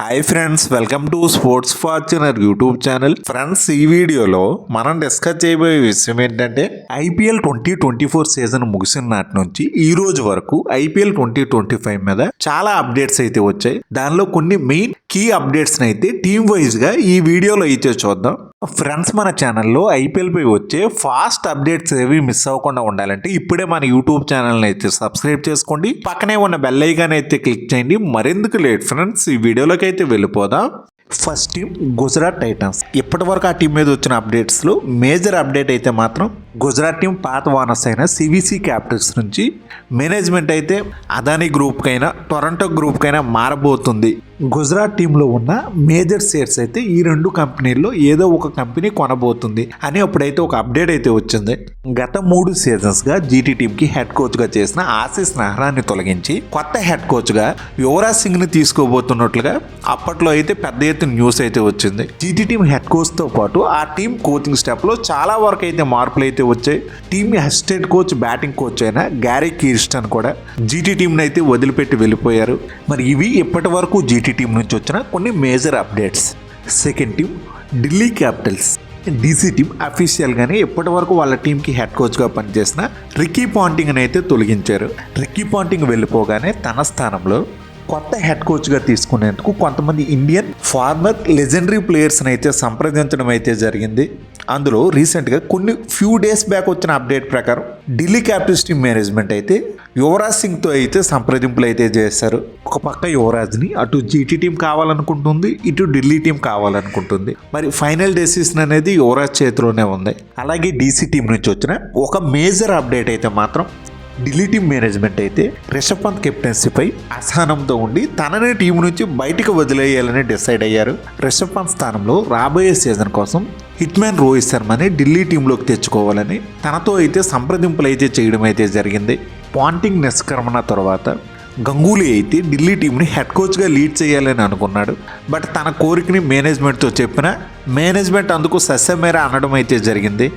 Hi friends, welcome to sports Fortuner YouTube channel. Friends, ఈ వీడియోలో మనం డిస్కస్ చేయబోయే విషయం ఏంటంటే ఐపీఎల్ 2024 సీజన్ ముగిసిన నాటి నుంచి ఈ రోజు వరకు ఐపీఎల్ 2025 మీద చాలా అప్డేట్స్ అయితే వచ్చాయి. దానిలో కొన్ని మెయిన్ కీ అప్డేట్స్ అయితే టీమ్ వైజ్ గా ఈ వీడియోలో అయితే చూద్దాం. ఫ్రెండ్స్, మన ఛానల్లో ఐపీఎల్ పై వచ్చే ఫాస్ట్ అప్డేట్స్ ఏవి మిస్ అవ్వకుండా ఉండాలంటే ఇప్పుడే మన యూట్యూబ్ ఛానల్ అయితే సబ్స్క్రైబ్ చేసుకోండి, పక్కనే ఉన్న బెల్ ఐకాన్ అయితే క్లిక్ చేయండి. మరెందుకు లేట్ ఫ్రెండ్స్, ఈ వీడియోలోకి అయితే వెళ్ళిపోదాం. First team Gujarat Titans. ఇప్పటి వరకు ఆ టీం మీద వచ్చిన అప్డేట్స్లో మేజర్ అప్డేట్ అయితే మాత్రం గుజరాత్ టీం పాత ఓనర్స్ అయిన సివిసి క్యాపిటల్స్ నుంచి మేనేజ్మెంట్ అయితే అదానీ గ్రూప్కైనా టొరంటో గ్రూప్కైనా మారబోతుంది. గుజరాత్ టీంలో ఉన్న మేజర్ షేర్స్ అయితే ఈ రెండు కంపెనీల్లో ఏదో ఒక కంపెనీ కొనబోతుంది అని అప్పుడైతే ఒక అప్డేట్ అయితే వచ్చింది. గత 3 సీజన్స్గా జీటీ టీంకి హెడ్ కోచ్గా చేసిన ఆశీస్ నెహ్రాని తొలగించి కొత్త హెడ్ కోచ్గా యువరాజ్ సింగ్ని తీసుకోబోతున్నట్లుగా అప్పట్లో అయితే పెద్ద ఎత్తున న్యూస్ అయితే వచ్చింది. జీటీ టీం హెడ్ కోచ్తో పాటు ఆ టీం కోచింగ్ స్టాఫ్లో చాలా వరకు అయితే మార్పులు అయితే వచ్చాయి. Team assistant coach, batting coach అయిన గ్యారీ కిర్స్టన్ కూడా జీటీ టీంని అయితే వదిలిపెట్టి వెళ్ళిపోయారు. మరి ఇవి ఇప్పటి వరకు జీటీ టీం నుంచి వచ్చిన కొన్ని major updates. Second team Delhi Capitals. DC team అఫీషియల్గానే ఇప్పటి వరకు వాళ్ళ టీంకి హెడ్ కోచ్గా పనిచేసిన రిక్కీ పాంటింగ్ని అయితే తొలగించారు. రిక్కీ పాంటింగ్ వెళ్ళిపోగానే తన స్థానంలో కొత్త హెడ్ కోచ్గా తీసుకునేందుకు కొంతమంది ఇండియన్ ఫార్మర్ లెజెండరీ ప్లేయర్స్ని అయితే సంప్రదించడం అయితే జరిగింది. అందులో రీసెంట్గా ఫ్యూ డేస్ బ్యాక్ వచ్చిన అప్డేట్ ప్రకారం ఢిల్లీ క్యాపిటల్స్ టీం మేనేజ్మెంట్ అయితే యువరాజ్ సింగ్తో అయితే సంప్రదింపులు అయితే చేశారు. ఒక పక్క యువరాజ్ని అటు జీటీ టీం కావాలనుకుంటుంది, ఇటు ఢిల్లీ టీం కావాలనుకుంటుంది. మరి ఫైనల్ డెసిషన్ అనేది యువరాజ్ చేతిలోనే ఉంది. అలాగే డీసీ టీం నుంచి వచ్చిన ఒక మేజర్ అప్డేట్ అయితే మాత్రం ఢిల్లీ టీం మేనేజ్మెంట్ అయితే రిషబ్ పంత్ కెప్టెన్సీపై అసహనంతో ఉండి తననే టీం నుంచి బయటకు వదిలేయాలని డిసైడ్ అయ్యారు. రిషబ్ పంత్ స్థానంలో రాబోయే సీజన్ కోసం హిట్ మ్యాన్ రోహిత్ శర్మని ఢిల్లీ టీంలోకి తెచ్చుకోవాలని తనతో అయితే సంప్రదింపులు అయితే చేయడం అయితే జరిగింది. పాంటింగ్ నిష్క్రమణ తర్వాత గంగూలీ అయితే ఢిల్లీ టీంని హెడ్ కోచ్గా లీడ్ చేయాలని అనుకున్నాడు. బట్ తన కోరికని మేనేజ్మెంట్తో చెప్పిన మేనేజ్మెంట్ అందుకు సస్యమేర అనడం అయితే జరిగింది.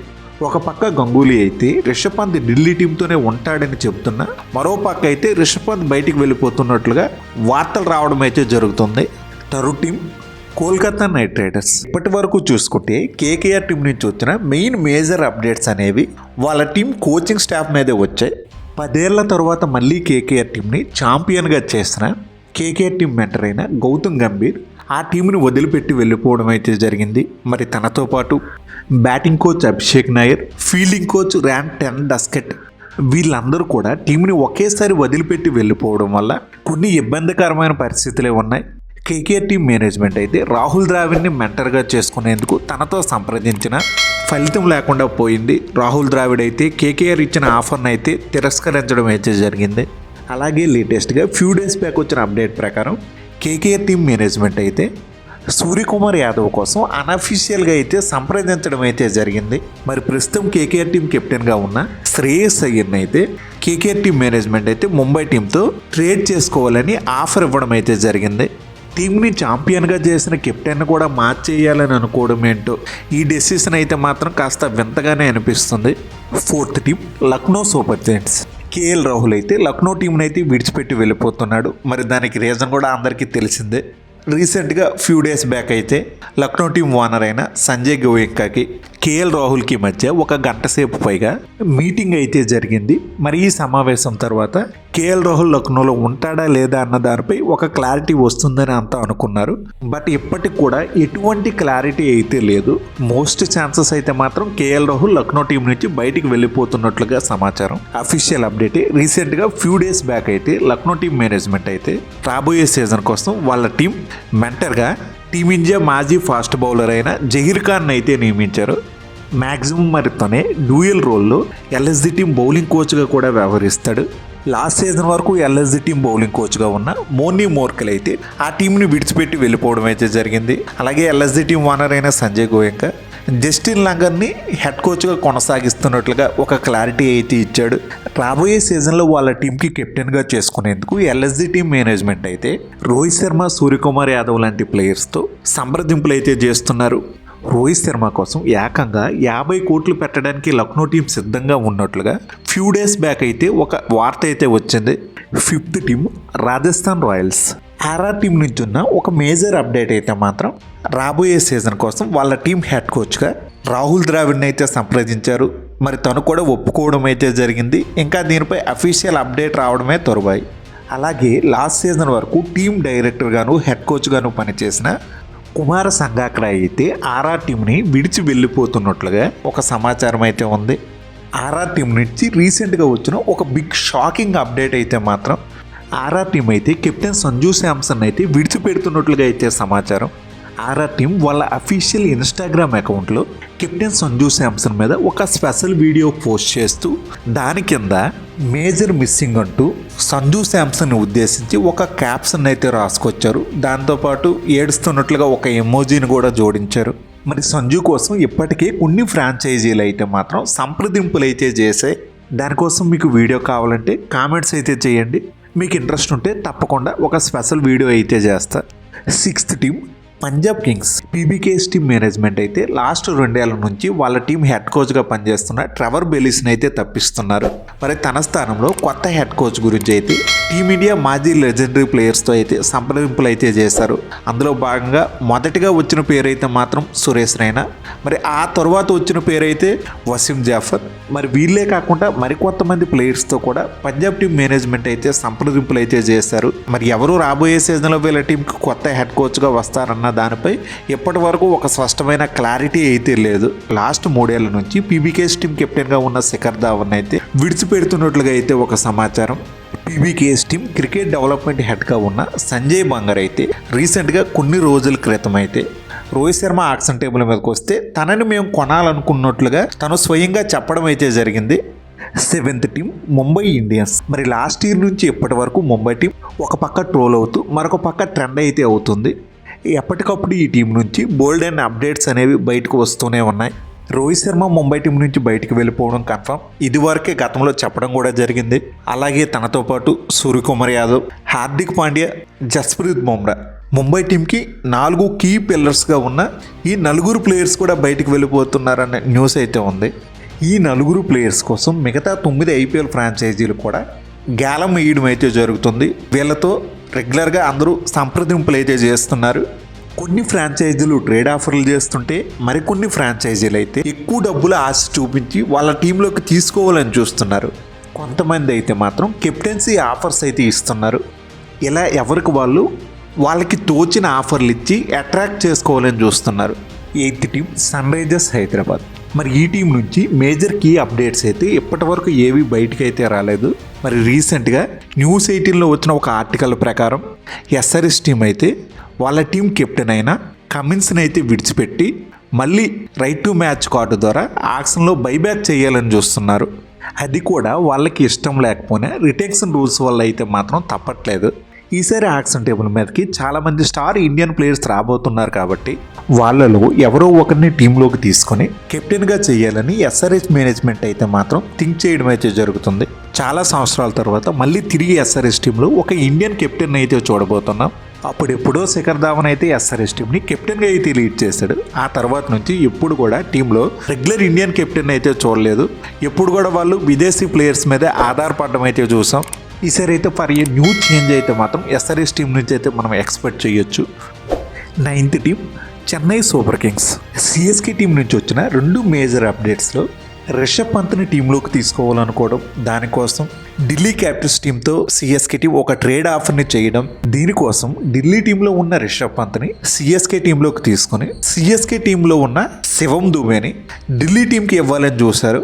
ఒక పక్క గంగూలీ అయితే రిషబ్ పంత్ ఢిల్లీ టీంతోనే ఉంటాడని చెప్తున్నా, మరో పక్క అయితే రిషబ్ పంత్ బయటికి వెళ్ళిపోతున్నట్లుగా వార్తలు రావడం అయితే జరుగుతుంది. Third team Kolkata night riders. ఇప్పటి వరకు చూసుకుంటే కేకేఆర్ టీం నుంచి వచ్చిన మెయిన్ మేజర్ అప్డేట్స్ అనేవి వాళ్ళ టీం కోచింగ్ స్టాఫ్ మీదే వచ్చాయి. 10 ఏళ్ల తర్వాత మళ్ళీ కేకేఆర్ టీంని ఛాంపియన్గా చేసిన కేకేఆర్ టీం మెంటర్ అయిన గౌతమ్ గంభీర్ ఆ టీంని వదిలిపెట్టి వెళ్ళిపోవడం అయితే జరిగింది. మరి తనతో పాటు batting coach Abhishek Nayar, fielding coach Ryan ten Doeschate వీళ్ళందరూ కూడా టీంని ఒకేసారి వదిలిపెట్టి వెళ్ళిపోవడం వల్ల కొన్ని ఇబ్బందికరమైన పరిస్థితులే ఉన్నాయి. కేకేఆర్ టీం మేనేజ్మెంట్ అయితే రాహుల్ ద్రావిడ్ని మెంటర్గా చేసుకునేందుకు తనతో సంప్రదించిన ఫలితం లేకుండా పోయింది. రాహుల్ ద్రావిడ్ అయితే కేకేఆర్ ఇచ్చిన ఆఫర్ని అయితే తిరస్కరించడం అయితే జరిగింది. అలాగే లేటెస్ట్గా ఫ్యూ డేస్ బ్యాక్ వచ్చిన అప్డేట్ ప్రకారం కేకేఆర్ టీం మేనేజ్మెంట్ అయితే సూర్యకుమార్ యాదవ్ కోసం అన్అఫీషియల్గా అయితే సంప్రదించడం అయితే జరిగింది. మరి ప్రస్తుతం కేకేఆర్ టీం కెప్టెన్గా ఉన్న శ్రేయస్ అయ్యర్ని అయితే కేకేఆర్ టీం మేనేజ్మెంట్ అయితే ముంబై టీంతో ట్రేడ్ చేసుకోవాలని ఆఫర్ ఇవ్వడం అయితే జరిగింది. టీంని ఛాంపియన్గా చేసిన కెప్టెన్ కూడా మార్చేయాలని అనుకోవడం ఏంటో ఈ డెసిషన్ అయితే మాత్రం కాస్త వింతగానే అనిపిస్తుంది. Fourth team Lucknow super Giants. KL Rahul అయితే లక్నో టీంని అయితే విడిచిపెట్టి వెళ్ళిపోతున్నాడు. మరి దానికి రీజన్ కూడా అందరికీ తెలిసిందే. రీసెంట్గా ఫ్యూ డేస్ బ్యాక్ అయితే లక్నో టీం ఓనర్ అయిన సంజయ్ గోయంకాకి కేఎల్ రాహుల్కి మధ్య 1 గంట సేపు పైగా మీటింగ్ అయితే జరిగింది. మరి ఈ సమావేశం తర్వాత కేఎల్ రాహుల్ లక్నోలో ఉంటాడా లేదా అన్న దానిపై ఒక క్లారిటీ వస్తుందని అంతా అనుకున్నారు. బట్ ఇప్పటికి కూడా ఎటువంటి క్లారిటీ అయితే లేదు. మోస్ట్ ఛాన్సెస్ అయితే మాత్రం కేఎల్ రాహుల్ లక్నో టీం నుంచి బయటికి వెళ్ళిపోతున్నట్లుగా సమాచారం. అఫీషియల్ అప్డేట్ రీసెంట్గా ఫ్యూ డేస్ బ్యాక్ అయితే లక్నో టీం మేనేజ్మెంట్ అయితే రాబోయే సీజన్ కోసం వాళ్ళ టీం మెంటర్గా టీమిండియా మాజీ ఫాస్ట్ బౌలర్ అయిన జహీర్ ఖాన్ అయితే నియమించారు. మ్యాక్సిమం మరితోనే డ్యూయల్ రోల్లో ఎల్ఎస్జి టీం బౌలింగ్ కోచ్గా కూడా వ్యవహరిస్తాడు. లాస్ట్ సీజన్ వరకు ఎల్ఎస్జి టీం బౌలింగ్ కోచ్గా ఉన్న మోనీ మోర్కెల్ అయితే ఆ టీంని విడిచిపెట్టి వెళ్ళిపోవడం అయితే జరిగింది. అలాగే ఎల్ఎస్జి టీం ఓనర్ అయిన సంజయ్ గోయంకా జస్టిన్ లంగర్ని హెడ్ కోచ్గా కొనసాగిస్తున్నట్లుగా ఒక క్లారిటీ అయితే ఇచ్చాడు. రాబోయే సీజన్లో వాళ్ళ టీంకి కెప్టెన్గా చేసుకునేందుకు ఎల్ఎస్జి టీం మేనేజ్మెంట్ అయితే రోహిత్ శర్మ, సూర్యకుమార్ యాదవ్ లాంటి ప్లేయర్స్తో సంప్రదింపులు అయితే చేస్తున్నారు. రోహిత్ శర్మ కోసం ఏకంగా 50 కోట్లు పెట్టడానికి లక్నో టీం సిద్ధంగా ఉన్నట్లుగా ఫ్యూ డేస్ బ్యాక్ అయితే ఒక వార్త అయితే వచ్చింది. Fifth team Rajasthan royals. RR team నుంచి ఉన్న ఒక మేజర్ అప్డేట్ అయితే మాత్రం రాబోయే సీజన్ కోసం వాళ్ళ టీం హెడ్ కోచ్గా రాహుల్ ద్రావిడ్ని అయితే సంప్రదించారు. మరి తను కూడా ఒప్పుకోవడం అయితే జరిగింది. ఇంకా దీనిపై అఫీషియల్ అప్డేట్ రావడమే తొరబాయి. అలాగే లాస్ట్ సీజన్ వరకు టీం డైరెక్టర్గాను హెడ్ కోచ్గాను పనిచేసిన కుమార సంగాకర అయితే ఆర్ఆర్ టీంని విడిచి వెళ్ళిపోతున్నట్లుగా ఒక సమాచారం అయితే ఉంది. ఆర్ఆర్ టీం నుంచి రీసెంట్గా వచ్చిన ఒక బిగ్ షాకింగ్ అప్డేట్ అయితే మాత్రం ఆర్ఆర్ టీం అయితే కెప్టెన్ సంజు శాంసన్ అయితే విడిచిపెడుతున్నట్లుగా అయితే సమాచారం. ఆర్ఆర్ టీం వాళ్ళ అఫీషియల్ ఇన్స్టాగ్రామ్ అకౌంట్లో కెప్టెన్ సంజు శాంసన్ మీద ఒక స్పెషల్ వీడియో పోస్ట్ చేస్తూ దాని కింద మేజర్ మిస్సింగ్ అంటూ సంజు శాంసన్ని ఉద్దేశించి ఒక క్యాప్షన్ అయితే రాసుకొచ్చారు. దాంతోపాటు ఏడుస్తున్నట్లుగా ఒక ఎమోజీని కూడా జోడించారు. మరి సంజు కోసం ఇప్పటికే కొన్ని ఫ్రాంచైజీలు అయితే మాత్రం సంప్రదింపులు అయితే చేశాయి. దానికోసం మీకు వీడియో కావాలంటే కామెంట్స్ అయితే చేయండి. మీకు ఇంట్రెస్ట్ ఉంటే తప్పకుండా ఒక స్పెషల్ వీడియో అయితే చేస్తా. 6th team Punjab Kings PBKS team management అయితే లాస్ట్ 2 ఏళ్ల నుంచి వాళ్ళ టీం హెడ్ కోచ్గా పనిచేస్తున్న ట్రెవర్ బెలిస్ని అయితే తప్పిస్తున్నారు. మరి తన స్థానంలో కొత్త హెడ్ కోచ్ గురించి అయితే టీమిండియా మాజీ లెజెండరీ ప్లేయర్స్తో అయితే సంప్రదింపులు అయితే చేశారు. అందులో భాగంగా మొదటిగా వచ్చిన పేరు అయితే మాత్రం సురేష్ రైనా, మరి ఆ తర్వాత వచ్చిన పేరు అయితే వసీం జాఫర్. మరి వీళ్ళే కాకుండా మరికొంతమంది ప్లేయర్స్తో కూడా పంజాబ్ టీం మేనేజ్మెంట్ అయితే సంప్రదింపులు అయితే చేశారు. మరి ఎవరు రాబోయే సీజన్లో వీళ్ళ టీంకి కొత్త హెడ్ కోచ్గా వస్తారన్న దానిపై ఇప్పటి వరకు ఒక స్పష్టమైన క్లారిటీ అయితే లేదు. లాస్ట్ 3 ఏళ్ల నుంచి పీబీకేఎస్ టీం కెప్టెన్గా ఉన్న శిఖర్ ధావన్ అయితే విడిచిపెడుతున్నట్లుగా అయితే ఒక సమాచారం. పీబీకేఎస్ టీం క్రికెట్ డెవలప్మెంట్ హెడ్గా ఉన్న సంజయ్ బంగర్ అయితే రీసెంట్గా కొన్ని రోజుల క్రితం అయితే రోహిత్ శర్మ ఆక్షన్ టేబుల్ మీదకి వస్తే తనని మేము కొనాలనుకున్నట్లుగా తను స్వయంగా చెప్పడం అయితే జరిగింది. 7th team Mumbai Indians. మరి లాస్ట్ ఇయర్ నుంచి ఇప్పటి వరకు ముంబై టీం ఒక పక్క ట్రోల్ అవుతూ మరొక పక్క ట్రెండ్ అయితే అవుతుంది. ఎప్పటికప్పుడు ఈ టీం నుంచి బోల్డ్ అండ్ అప్డేట్స్ అనేవి బయటకు వస్తూనే ఉన్నాయి. రోహిత్ శర్మ ముంబై టీం నుంచి బయటకు వెళ్ళిపోవడం కన్ఫర్మ్. ఇదివరకే గతంలో చెప్పడం కూడా జరిగింది. అలాగే తనతో పాటు సూర్యకుమార్ యాదవ్, హార్దిక్ పాండ్యా, జస్ప్రీత్ బుమ్రా ముంబై టీంకి 4 కీ పిల్లర్స్గా ఉన్న ఈ 4 ప్లేయర్స్ కూడా బయటకు వెళ్ళిపోతున్నారనే న్యూస్ అయితే ఉంది. ఈ 4 ప్లేయర్స్ కోసం మిగతా 9 ఐపీఎల్ ఫ్రాంచైజీలు కూడా గేలం వేయడం అయితే జరుగుతుంది. వీళ్ళతో రెగ్యులర్గా అందరూ సంప్రదింపులు అయితే చేస్తున్నారు. కొన్ని ఫ్రాంచైజీలు ట్రేడ్ ఆఫర్లు చేస్తుంటే మరికొన్ని ఫ్రాంచైజీలు అయితే ఎక్కువ డబ్బులు ఆశ చూపించి వాళ్ళ టీంలోకి తీసుకోవాలని చూస్తున్నారు. కొంతమంది అయితే మాత్రం కెప్టెన్సీ ఆఫర్స్ అయితే ఇస్తున్నారు. ఇలా ఎవరికి వాళ్ళకి తోచిన ఆఫర్లు ఇచ్చి అట్రాక్ట్ చేసుకోవాలని చూస్తున్నారు. 8th team sun Risers Hyderabad. మరి ఈ టీం నుంచి మేజర్ కీ అప్డేట్స్ అయితే ఇప్పటి వరకు ఏవి బయటకు అయితే రాలేదు. మరి రీసెంట్గా న్యూస్ 18లో వచ్చిన ఒక ఆర్టికల్ ప్రకారం ఎస్ఆర్ఎస్ టీం అయితే వాళ్ళ టీం కెప్టెన్ అయిన కమిన్స్ని అయితే విడిచిపెట్టి మళ్ళీ రైట్ టు మ్యాచ్ కార్డు ద్వారా ఆక్షన్లో బైబ్యాక్ చేయాలని చూస్తున్నారు. అది కూడా వాళ్ళకి ఇష్టం లేకపోయినా రిటెన్షన్ రూల్స్ వల్ల అయితే మాత్రం తప్పట్లేదు. ఈసారి ఆక్షన్ టేబుల్ మీదకి చాలామంది స్టార్ ఇండియన్ ప్లేయర్స్ రాబోతున్నారు కాబట్టి వాళ్ళలో ఎవరో ఒకరిని టీంలోకి తీసుకొని కెప్టెన్గా చేయాలని ఎస్ఆర్హెచ్ మేనేజ్మెంట్ అయితే మాత్రం థింక్ చేయడం అయితే జరుగుతుంది. చాలా సంవత్సరాల తర్వాత మళ్ళీ తిరిగి ఎస్ఆర్హెచ్ టీంలో ఒక ఇండియన్ కెప్టెన్ అయితే చూడబోతున్నాం. అప్పుడెప్పుడో శిఖర్ ధావన్ అయితే ఎస్ఆర్హెచ్ టీంని కెప్టెన్గా అయితే లీడ్ చేశాడు. ఆ తర్వాత నుంచి ఎప్పుడు కూడా టీంలో రెగ్యులర్ ఇండియన్ కెప్టెన్ అయితే చూడలేదు. ఎప్పుడు కూడా వాళ్ళు విదేశీ ప్లేయర్స్ మీద ఆధారపడడం అయితే చూసాం. ఈసారి అయితే ఫర్ ఏ న్యూ చేంజ్ అయితే మాత్రం ఎస్ఆర్హెచ్ టీం నుంచి అయితే మనం ఎక్స్పెక్ట్ చేయొచ్చు. 9th team Chennai super Kings. CSK team నుంచి వచ్చిన 2 మేజర్ అప్డేట్స్లో రిషబ్ పంత్ని టీంలోకి తీసుకోవాలనుకోవడం, దానికోసం ఢిల్లీ క్యాపిటల్స్ టీంతో సిఎస్కే టీం ఒక ట్రేడ్ ఆఫర్ని చేయడం, దీనికోసం ఢిల్లీ టీంలో ఉన్న రిషబ్ పంత్ని సిఎస్కే టీంలోకి తీసుకొని సిఎస్కే టీంలో ఉన్న శివం దుబేని ఢిల్లీ టీంకి ఇవ్వాలని చూశారు.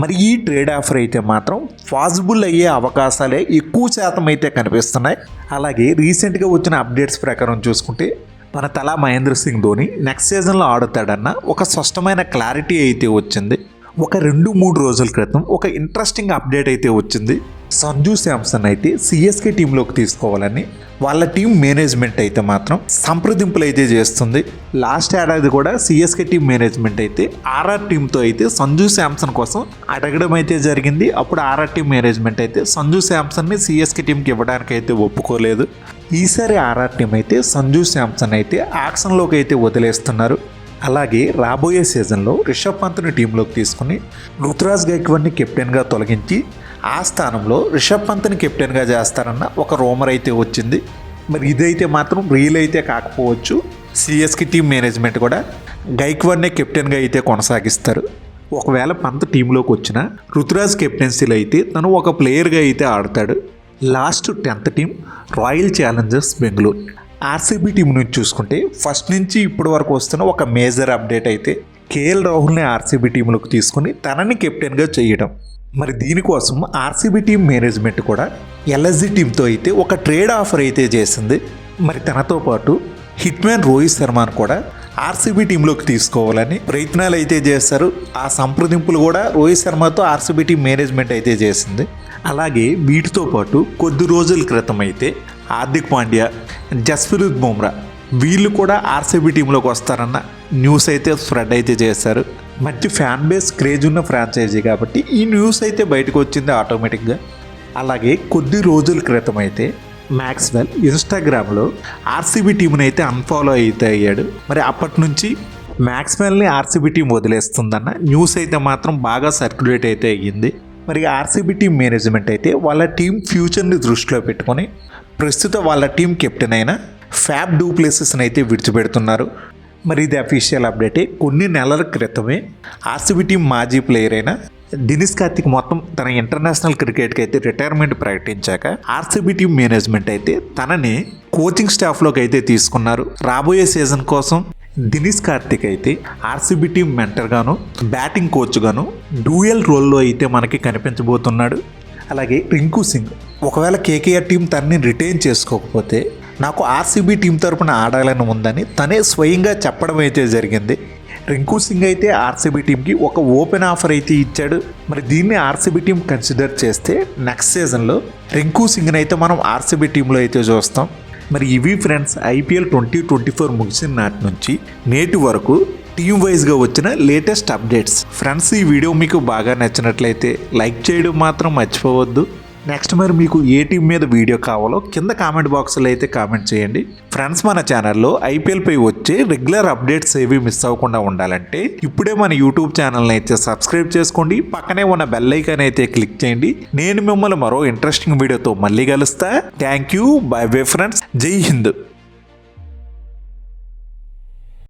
మరి ఈ ట్రేడ్ ఆఫర్ అయితే మాత్రం పాసిబుల్ అయ్యే అవకాశాలే ఎక్కువ శాతం అయితే కనిపిస్తున్నాయి. అలాగే రీసెంట్గా వచ్చిన అప్డేట్స్ ప్రకారం చూసుకుంటే మన తలా మహేంద్ర సింగ్ ధోని నెక్స్ట్ సీజన్లో ఆడుతాడన్న ఒక స్పష్టమైన క్లారిటీ అయితే వచ్చింది. ఒక 2-3 రోజుల క్రితం ఒక ఇంట్రెస్టింగ్ అప్డేట్ అయితే వచ్చింది. సంజు శాంసన్ అయితే సిఎస్కే టీంలోకి తీసుకోవాలని వాళ్ళ టీం మేనేజ్మెంట్ అయితే మాత్రం సంప్రదింపులు అయితే చేస్తుంది. లాస్ట్ ఏడాది కూడా సిఎస్కే టీం మేనేజ్మెంట్ అయితే ఆర్ఆర్ టీంతో అయితే సంజు శాంసన్ కోసం అడగడం అయితే జరిగింది. అప్పుడు ఆర్ఆర్ టీం మేనేజ్మెంట్ అయితే సంజు శాంసన్ని సిఎస్కే టీంకి ఇవ్వడానికి అయితే ఒప్పుకోలేదు. ఈసారి ఆర్ఆర్ టీం అయితే సంజు శాంసన్ అయితే ఆక్షన్లోకి అయితే వదిలేస్తున్నారు. అలాగే రాబోయే సీజన్లో రిషబ్ పంత్ని టీంలోకి తీసుకుని రుతురాజ్ గైక్వాడ్ని కెప్టెన్గా తొలగించి ఆ స్థానంలో రిషబ్ పంత్ని కెప్టెన్గా చేస్తారన్న ఒక రూమర్ అయితే వచ్చింది. మరి ఇదైతే మాత్రం రియల్ అయితే కాకపోవచ్చు. సిఎస్కి టీం మేనేజ్మెంట్ కూడా గైక్వాడ్నే కెప్టెన్గా అయితే కొనసాగిస్తారు. ఒకవేళ పంత్ టీంలోకి వచ్చిన రుతురాజ్ కెప్టెన్సీలో అయితే తను ఒక ప్లేయర్గా అయితే ఆడతాడు. Last 10th team royal Challengers Bengaluru. RCB team నుంచి చూసుకుంటే ఫస్ట్ నుంచి ఇప్పటి వరకు వస్తున్న ఒక మేజర్ అప్డేట్ అయితే కేఎల్ రాహుల్ని ఆర్సీబీ టీంలోకి తీసుకుని తనని కెప్టెన్గా చేయడం. మరి దీనికోసం ఆర్సీబీ టీం మేనేజ్మెంట్ కూడా ఎల్ఎస్జీ టీంతో అయితే ఒక ట్రేడ్ ఆఫర్ అయితే చేసింది. మరి తనతో పాటు హిట్ మ్యాన్ రోహిత్ శర్మను కూడా ఆర్సీబీ టీంలోకి తీసుకోవాలని ప్రయత్నాలు అయితే చేస్తారు. ఆ సంప్రదింపులు కూడా రోహిత్ శర్మతో ఆర్సీబీ టీం మేనేజ్మెంట్ అయితే చేసింది. అలాగే వీటితో పాటు కొద్ది రోజుల క్రితం అయితే హార్దిక్ పాండ్యా, జస్ప్రీత్ బుమ్రా వీళ్ళు కూడా ఆర్సీబీ టీంలోకి వస్తారన్న న్యూస్ అయితే స్ప్రెడ్ అయితే చేశారు. మంచి ఫ్యాన్ బేస్ క్రేజ్ ఉన్న ఫ్రాంచైజీ కాబట్టి ఈ న్యూస్ అయితే బయటకు వచ్చింది ఆటోమేటిక్గా. అలాగే కొద్ది రోజుల క్రితం అయితే మ్యాక్స్వెల్ ఇన్స్టాగ్రామ్లో ఆర్సీబీ టీంని అయితే అన్ఫాలో అయితే అయ్యాడు. మరి అప్పటి నుంచి మ్యాక్స్వెల్ని ఆర్సీబీ టీం వదిలేస్తుందన్న న్యూస్ అయితే మాత్రం బాగా సర్క్యులేట్ అయితే అయ్యింది. మరి ఆర్సీబీ టీం మేనేజ్మెంట్ అయితే వాళ్ళ టీం ఫ్యూచర్ని దృష్టిలో పెట్టుకొని ప్రస్తుత వాళ్ళ టీం కెప్టెన్ అయిన ఫ్యాబ్ డూ ప్లేసెస్ని అయితే విడిచిపెడుతున్నారు. మరి ఇది అఫీషియల్ అప్డేటే. కొన్ని నెలల క్రితమే ఆర్సీబీ టీం మాజీ ప్లేయర్ అయిన దినేష్ కార్తిక్ మొత్తం తన ఇంటర్నేషనల్ క్రికెట్కి అయితే రిటైర్మెంట్ ప్రకటించాక ఆర్సీబీ టీం మేనేజ్మెంట్ అయితే తనని కోచింగ్ స్టాఫ్లోకి అయితే తీసుకున్నారు. రాబోయే సీజన్ కోసం దినేష్ కార్తిక్ అయితే ఆర్సీబీ టీం మెంటర్గాను బ్యాటింగ్ కోచ్గాను డ్యూయల్ రోల్లో అయితే మనకి కనిపించబోతున్నాడు. అలాగే రింకు సింగ్ ఒకవేళ కేకేఆర్ టీం తనని రిటైన్ చేసుకోకపోతే నాకు ఆర్సీబీ టీం తరపున ఆడాలని ఉందని తనే స్వయంగా చెప్పడం అయితే జరిగింది. రింకు సింగ్ అయితే ఆర్సీబీ టీంకి ఒక ఓపెన్ ఆఫర్ అయితే ఇచ్చాడు. మరి దీన్ని ఆర్సీబీ టీం కన్సిడర్ చేస్తే నెక్స్ట్ సీజన్లో రింకు సింగ్ని అయితే మనం ఆర్సీబీ టీంలో అయితే చూస్తాం. మరి ఇవి ఫ్రెండ్స్ ఐపీఎల్ 2024 ముగిసిన నాటి నుంచి నేటి వరకు టీమ్ వైజ్గా వచ్చిన లేటెస్ట్ అప్డేట్స్. ఫ్రెండ్స్ ఈ వీడియో మీకు బాగా నచ్చినట్లయితే లైక్ చేయడం మాత్రం మర్చిపోవద్దు. నెక్స్ట్ మరి మీకు ఏ టీం మీద వీడియో కావాలో కింద కామెంట్ బాక్స్లో అయితే కామెంట్ చేయండి. ఫ్రెండ్స్ మన ఛానల్లో ఐపీఎల్పై వచ్చే రెగ్యులర్ అప్డేట్స్ ఏవి మిస్ అవ్వకుండా ఉండాలంటే ఇప్పుడే మన యూట్యూబ్ ఛానల్ని అయితే సబ్స్క్రైబ్ చేసుకోండి. పక్కనే ఉన్న బెల్ ఐకాన్ అయితే క్లిక్ చేయండి. నేను మిమ్మల్ని మరో ఇంట్రెస్టింగ్ వీడియోతో మళ్ళీ కలుస్తా. Thank you. By bye friends. జై హింద్.